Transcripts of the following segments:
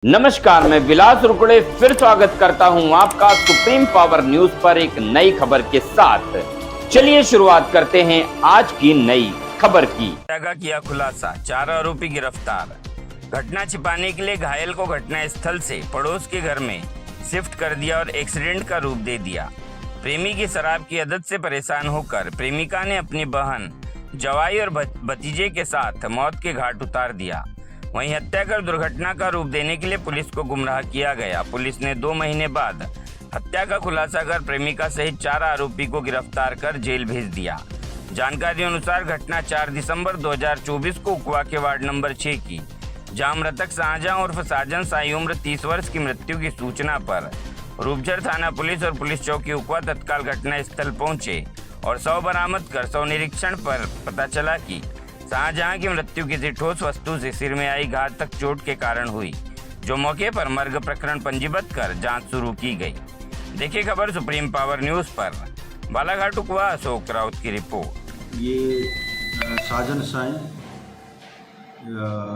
नमस्कार, मैं विलास रुकड़े फिर स्वागत करता हूं आपका सुप्रीम पावर न्यूज पर एक नई खबर के साथ। चलिए शुरुआत करते हैं आज की नई खबर की। का किया खुलासा, 4 आरोपी गिरफ्तार। घटना छिपाने के लिए घायल को घटना स्थल से पड़ोस के घर में शिफ्ट कर दिया और एक्सीडेंट का रूप दे दिया। प्रेमी की शराब की आदत से परेशान होकर प्रेमिका ने अपनी बहन, जवाई और भतीजे के साथ मौत के घाट उतार दिया। वहीं हत्या कर दुर्घटना का रूप देने के लिए पुलिस को गुमराह किया गया। पुलिस ने 2 महीने बाद हत्या का खुलासा कर प्रेमिका सहित 4 आरोपी को गिरफ्तार कर जेल भेज दिया। जानकारी अनुसार घटना 4 दिसंबर 2024 को उकवा के वार्ड नंबर 6 की, जहां मृतक शाहजहां उर्फ साजन साई उम्र 30 वर्ष की मृत्यु की सूचना पर रूपझर थाना पुलिस और पुलिस चौकी उकवा तत्काल घटना स्थल पहुंचे और शव बरामद कर शव निरीक्षण पर पता चला कि शाहजहां की मृत्यु किसी ठोस वस्तु से सिर में आई घातक चोट के कारण हुई, जो मौके पर मर्ग प्रकरण पंजीबद्ध कर जांच शुरू की गई। देखिए खबर सुप्रीम पावर न्यूज पर। बालाघाट उकवा अशोक राउत की रिपोर्ट। ये साजन साई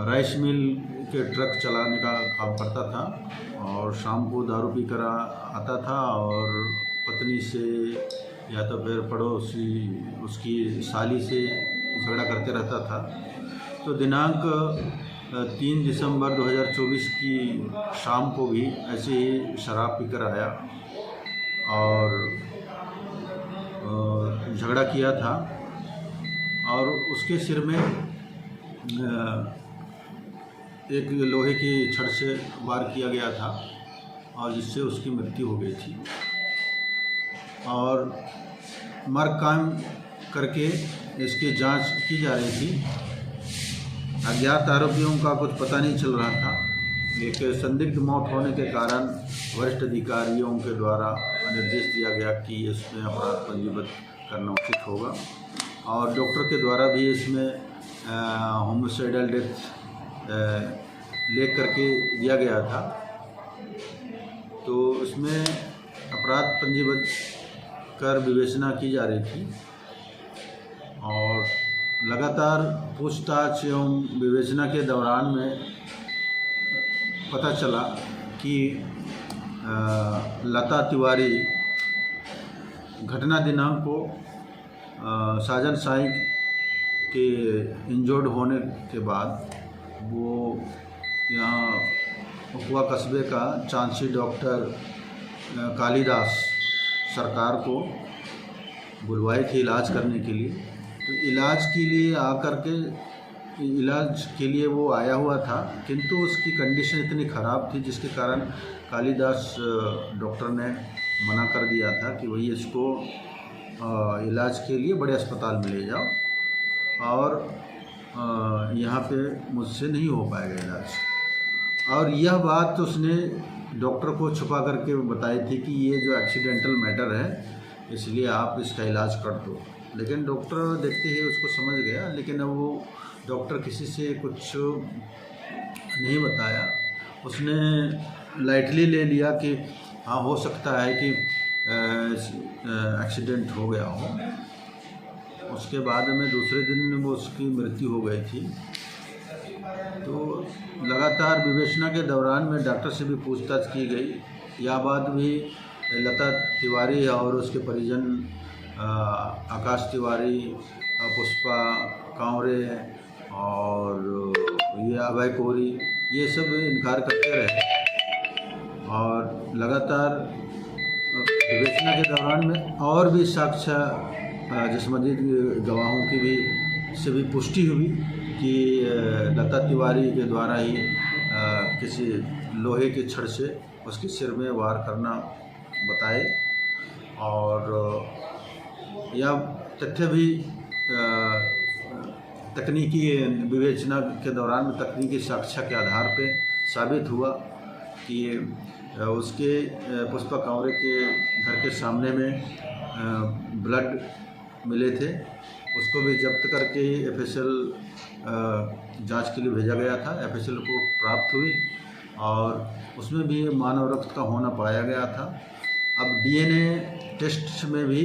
राइस मिल के ट्रक चलाने का काम करता था और शाम को दारू पी कर आता था और पत्नी से या तो फिर पड़ोसी उसकी साली से झगड़ा करते रहता था। तो दिनांक 3 दिसंबर 2024 की शाम को भी ऐसे ही शराब पीकर आया और झगड़ा किया था और उसके सिर में एक लोहे की छड़ से वार किया गया था और जिससे उसकी मृत्यु हो गई थी। और मर्ग काम करके इसकी जांच की जा रही थी। अज्ञात आरोपियों का कुछ पता नहीं चल रहा था। एक संदिग्ध मौत होने के कारण वरिष्ठ अधिकारियों के द्वारा निर्देश दिया गया कि इसमें अपराध पंजीबद्ध करना उचित होगा और डॉक्टर के द्वारा भी इसमें होमिसाइडल डेथ ले करके दिया गया था। तो इसमें अपराध पंजीबद्ध कर विवेचना की जा रही थी और लगातार पूछताछ एवं विवेचना के दौरान में पता चला कि लता तिवारी घटना दिनांक को साजन साई के इंजर्ड होने के बाद वो यहाँ उकवा कस्बे का चांसी डॉक्टर कालीदास सरकार को बुलवाए थे इलाज करने के लिए। तो इलाज के लिए आकर के इलाज के लिए वो आया हुआ था, किंतु उसकी कंडीशन इतनी ख़राब थी जिसके कारण कालीदास डॉक्टर ने मना कर दिया था कि वही इसको इलाज के लिए बड़े अस्पताल में ले जाओ और यहाँ पे मुझसे नहीं हो पाएगा इलाज। और यह बात उसने डॉक्टर को छुपा करके बताई थी कि ये जो एक्सीडेंटल मैटर है इसलिए आप इसका इलाज कर दो। लेकिन डॉक्टर देखते ही उसको समझ गया, लेकिन अब वो डॉक्टर किसी से कुछ नहीं बताया। उसने लाइटली ले लिया कि हाँ हो सकता है कि एक्सीडेंट हो गया हो। उसके बाद में दूसरे दिन वो उसकी मृत्यु हो गई थी। तो लगातार विवेचना के दौरान में डॉक्टर से भी पूछताछ की गई। यह बात भी लता तिवारी और उसके परिजन आकाश तिवारी, पुष्पा कांवरे और ये अभय कोरी, ये सब इनकार करते रहे और लगातार विवेचना के दौरान में और भी साक्ष्य जिस्मदी गवाहों की भी से भी पुष्टि हुई कि लता तिवारी के द्वारा ही किसी लोहे की छड़ से उसके सिर में वार करना बताए। और यह तथ्य भी तकनीकी विवेचना के दौरान में तकनीकी साक्ष्य के आधार पे साबित हुआ कि उसके पुष्पा कांवरे के घर के सामने में ब्लड मिले थे। उसको भी जब्त करके एफएसएल जांच के लिए भेजा गया था। एफएसएल रिपोर्ट प्राप्त हुई और उसमें भी मानव रक्त का होना पाया गया था। अब डीएनए टेस्ट में भी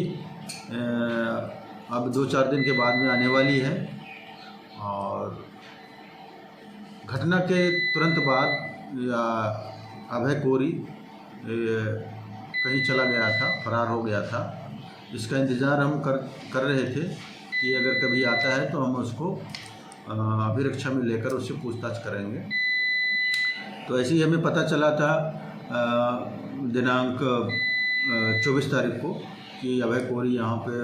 अब 2-4 दिन के बाद में आने वाली है। और घटना के तुरंत बाद या अभय कोरी कहीं चला गया था, फरार हो गया था। इसका इंतज़ार हम कर रहे थे कि अगर कभी आता है तो हम उसको अभिरक्षा में लेकर उससे पूछताछ करेंगे। तो ऐसे ही हमें पता चला था दिनांक 24 तारीख को कि अभय कोरी यहाँ पे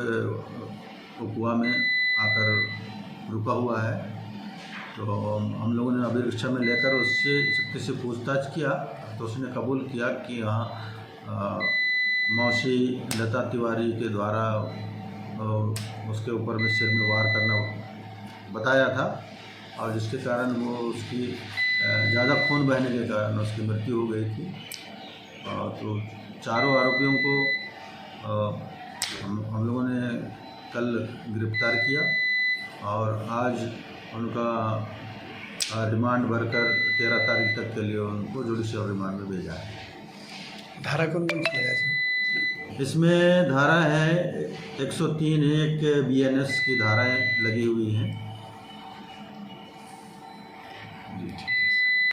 उकुआ में आकर रुका हुआ है। तो हम लोगों ने अभिरक्षा में लेकर उससे से पूछताछ किया तो उसने कबूल किया कि हाँ मौसी लता तिवारी के द्वारा उसके ऊपर में सिर में वार करना बताया था, और जिसके कारण वो उसकी ज़्यादा खून बहने के कारण उसकी मृत्यु हो गई थी। तो चारों आरोपियों को हम लोगों ने कल गिरफ्तार किया और आज उनका रिमांड भरकर 13 तारीख तक के लिए उनको जुडिशियल रिमांड में भेजा है। धारा कौन कौन सी लगाया सर? इसमें धारा है 103 एक BNS की धाराएं लगी हुई हैं।